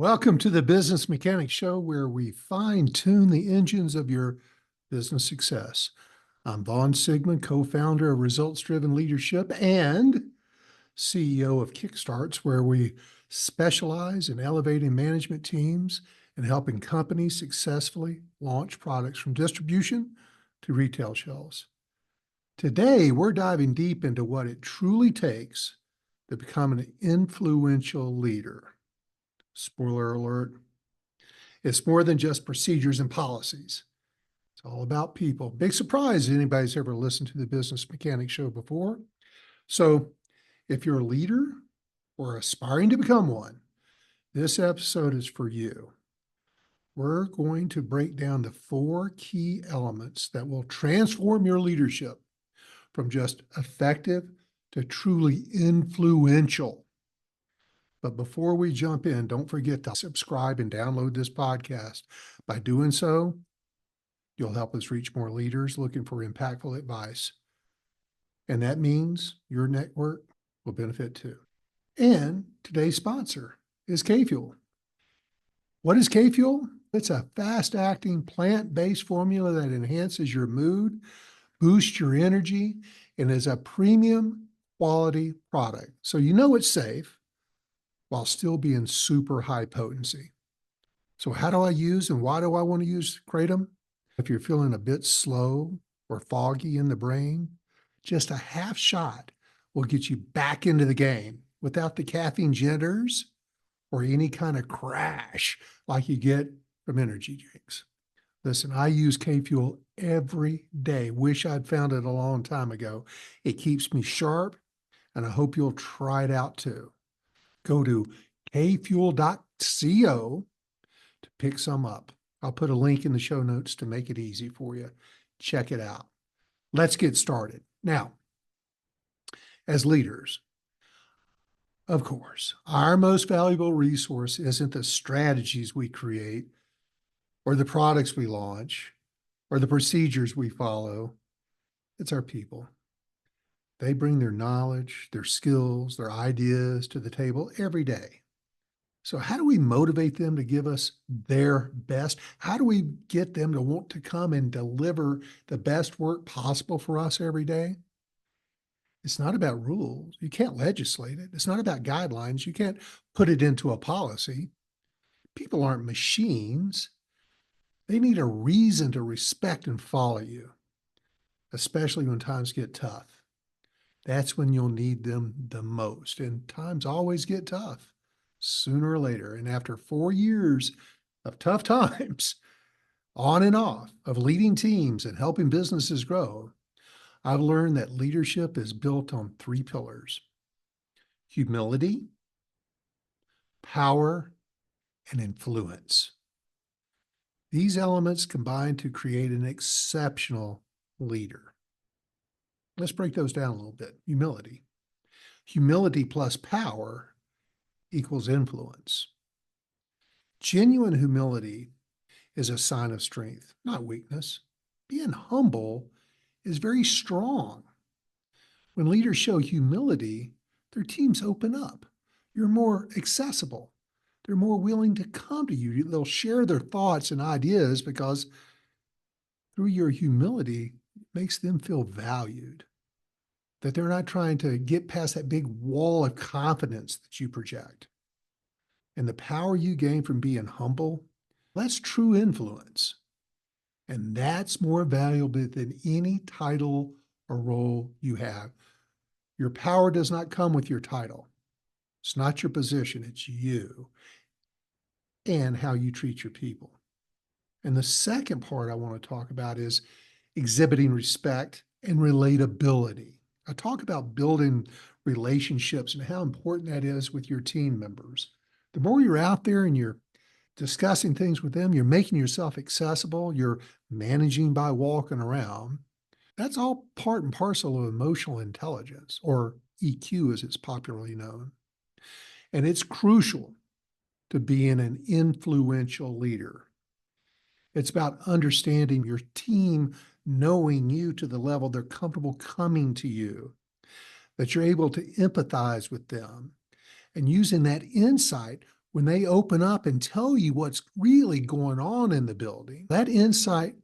Welcome to the Business Mechanics Show, where we fine-tune the engines of your business success. I'm Vaughn Sigmund, co-founder of Results Driven Leadership and CEO of Kickstarts, where we specialize in elevating management teams and helping companies successfully launch products from distribution to retail shelves. Today, we're diving deep into what it truly takes to become an influential leader. Spoiler alert, it's more than just procedures and policies. It's all about people. Big surprise if anybody's ever listened to the Business Mechanics Show before. So if you're a leader or aspiring to become one, this episode is for you. We're going to break down the 4 key elements that will transform your leadership from just effective to truly influential. But before we jump in, don't forget to subscribe and download this podcast. By doing so, you'll help us reach more leaders looking for impactful advice. And that means your network will benefit too. And today's sponsor is K-Fuel. What is K-Fuel? It's a fast-acting plant-based formula that enhances your mood, boosts your energy, and is a premium quality product. So you know it's safe while still being super high potency. So how do I use and why do I want to use Kratom? If you're feeling a bit slow or foggy in the brain, just a half shot will get you back into the game without the caffeine jitters or any kind of crash like you get from energy drinks. Listen, I use K-Fuel every day. Wish I'd found it a long time ago. It keeps me sharp, and I hope you'll try it out too. Go to kfuel.co to pick some up. I'll put a link in the show notes to make it easy for you. Check it out. Let's get started. Now, as leaders, of course, our most valuable resource isn't the strategies we create or the products we launch or the procedures we follow. It's our people. They bring their knowledge, their skills, their ideas to the table every day. So how do we motivate them to give us their best? How do we get them to want to come and deliver the best work possible for us every day? It's not about rules. You can't legislate it. It's not about guidelines. You can't put it into a policy. People aren't machines. They need a reason to respect and follow you, especially when times get tough. That's when you'll need them the most. And times always get tough sooner or later. And after 4 years of tough times, on and off, of leading teams and helping businesses grow, I've learned that leadership is built on 3 pillars: humility, power, and influence. These elements combine to create an exceptional leader. Let's break those down a little bit. Humility. Humility plus power equals influence. Genuine humility is a sign of strength, not weakness. Being humble is very strong. When leaders show humility, their teams open up. You're more accessible. They're more willing to come to you. They'll share their thoughts and ideas because through your humility, it makes them feel valued, that they're not trying to get past that big wall of confidence that you project. And the power you gain from being humble, that's true influence. And that's more valuable than any title or role you have. Your power does not come with your title. It's not your position, it's you and how you treat your people. And the second part I want to talk about is exhibiting respect and relatability. I talk about building relationships and how important that is with your team members. The more you're out there and you're discussing things with them, you're making yourself accessible, you're managing by walking around. That's all part and parcel of emotional intelligence, or EQ as it's popularly known. And it's crucial to being an influential leader. It's about understanding your team, knowing you to the level they're comfortable coming to you, that you're able to empathize with them, and using that insight when they open up and tell you what's really going on in the building, that insight,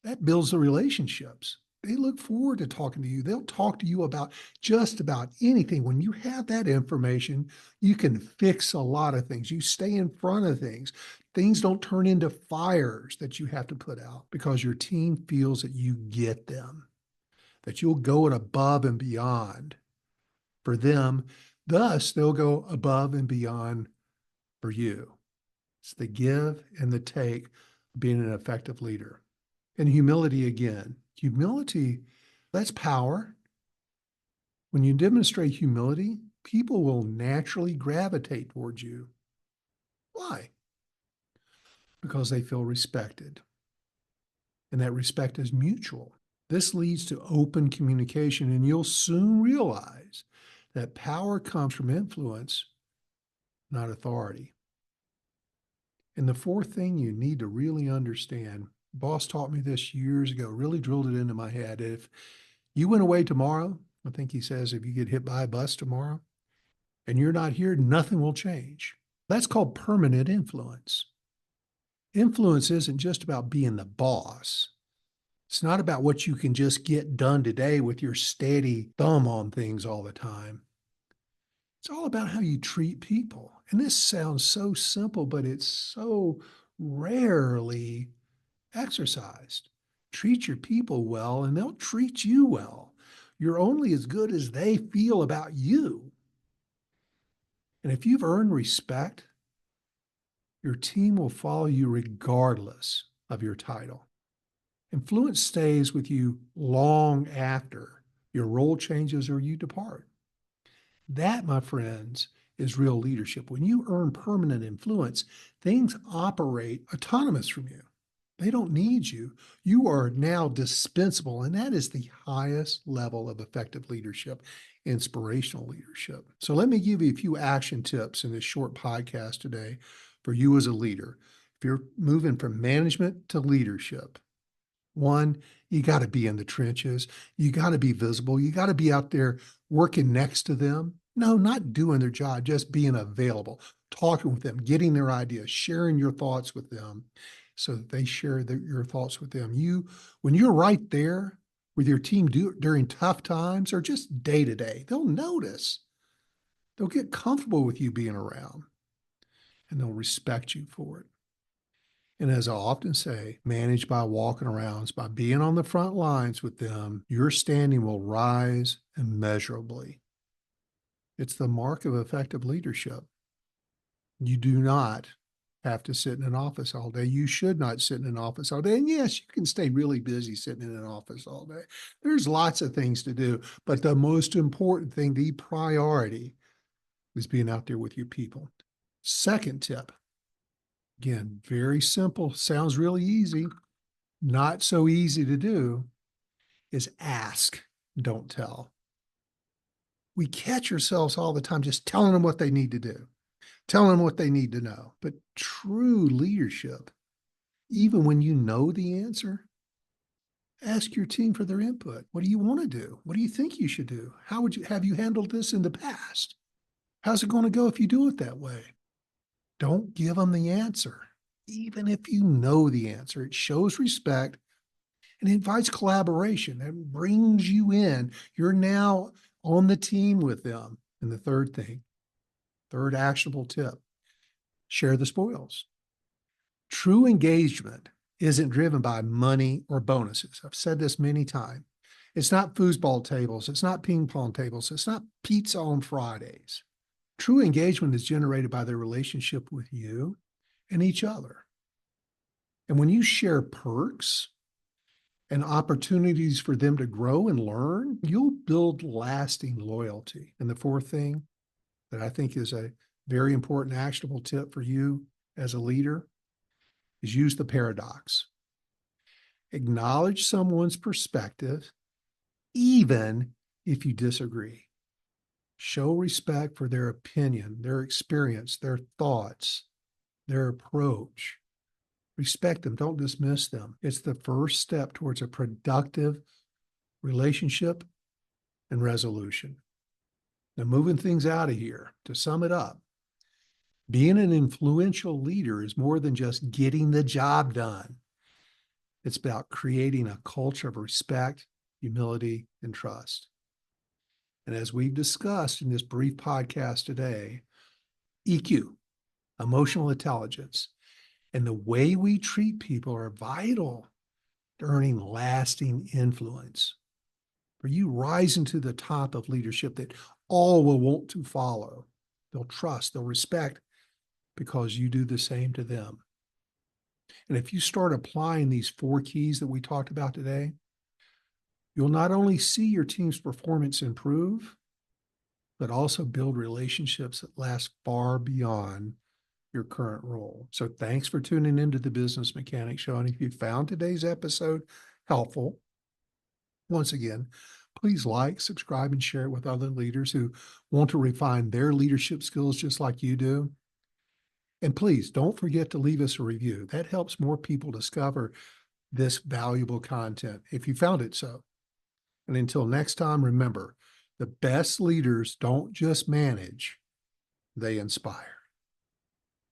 that builds the relationships. They look forward to talking to you. They'll talk to you about just about anything. When you have that information, you can fix a lot of things. You stay in front of things. Things don't turn into fires that you have to put out because your team feels that you get them, that you'll go above and beyond for them. Thus, they'll go above and beyond for you. It's the give and the take of being an effective leader. And humility again. Humility, that's power. When you demonstrate humility, people will naturally gravitate towards you. Why? Because they feel respected. And that respect is mutual. This leads to open communication, and you'll soon realize that power comes from influence, not authority. And the fourth thing you need to really understand, boss taught me this years ago, really drilled it into my head. If you went away tomorrow, I think he says, if you get hit by a bus tomorrow and you're not here, nothing will change. That's called permanent influence. Influence isn't just about being the boss. It's not about what you can just get done today with your steady thumb on things all the time. It's all about how you treat people. And this sounds so simple, but it's so rarely exercised. Treat your people well, and they'll treat you well. You're only as good as they feel about you. And if you've earned respect, your team will follow you regardless of your title. Influence stays with you long after your role changes or you depart. That, my friends, is real leadership. When you earn permanent influence, things operate autonomous from you. They don't need you. You are now dispensable, and that is the highest level of effective leadership, inspirational leadership. So let me give you a few action tips in this short podcast today for you as a leader. If you're moving from management to leadership, one, you got to be in the trenches. You got to be visible. You got to be out there working next to them. No, not doing their job, just being available, talking with them, getting their ideas, sharing your thoughts with them so that they share your thoughts with them. When you're right there with your team during tough times or just day to day, they'll notice. They'll get comfortable with you being around and they'll respect you for it. And as I often say, manage by walking around, by being on the front lines with them, your standing will rise immeasurably. It's the mark of effective leadership. You do not have to sit in an office all day. You should not sit in an office all day. And yes, you can stay really busy sitting in an office all day. There's lots of things to do, but the most important thing, the priority, is being out there with your people. Second tip, again, very simple, sounds really easy, not so easy to do, is ask, don't tell. We catch ourselves all the time just telling them what they need to do, telling them what they need to know. But true leadership, even when you know the answer, ask your team for their input. What do you want to do? What do you think you should do? How would you have you handled this in the past? How's it going to go if you do it that way? Don't give them the answer. Even if you know the answer, it shows respect and invites collaboration. It brings you in. You're now on the team with them. And the third thing, third actionable tip, share the spoils. True engagement isn't driven by money or bonuses. I've said this many times. It's not foosball tables. It's not ping pong tables. It's not pizza on Fridays. True engagement is generated by their relationship with you and each other. And when you share perks and opportunities for them to grow and learn, you'll build lasting loyalty. And the fourth thing that I think is a very important actionable tip for you as a leader is use the paradox. Acknowledge someone's perspective, even if you disagree. Show respect for their opinion, their experience, their thoughts, their approach. Respect them. Don't dismiss them. It's the first step towards a productive relationship and resolution. Now, moving things out of here, to sum it up, Being an influential leader is more than just getting the job done. It's about creating a culture of respect, humility, and trust. And as we've discussed in this brief podcast today, EQ, emotional intelligence, and the way we treat people are vital to earning lasting influence. For you rising to the top of leadership that all will want to follow. They'll trust, they'll respect because you do the same to them. And if you start applying these 4 keys that we talked about today, you'll not only see your team's performance improve, but also build relationships that last far beyond your current role. So thanks for tuning into the Business Mechanic Show. And if you found today's episode helpful, once again, please like, subscribe, and share it with other leaders who want to refine their leadership skills just like you do. And please don't forget to leave us a review. That helps more people discover this valuable content if you found it so. And until next time, remember, the best leaders don't just manage, they inspire.